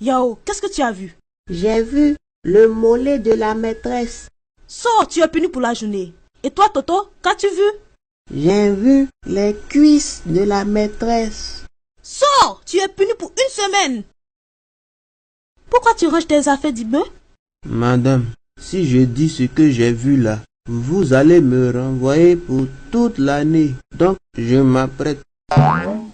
Yao, qu'est-ce que tu as vu? J'ai vu le mollet de la maîtresse. Sors, tu es puni pour la journée. Et toi, Toto, qu'as-tu vu? J'ai vu les cuisses de la maîtresse. Sors, tu es puni pour une semaine. Pourquoi tu ranges tes affaires, Dibé? Madame, si je dis ce que j'ai vu là, vous allez me renvoyer pour toute l'année. Donc, je m'apprête. Oh, no.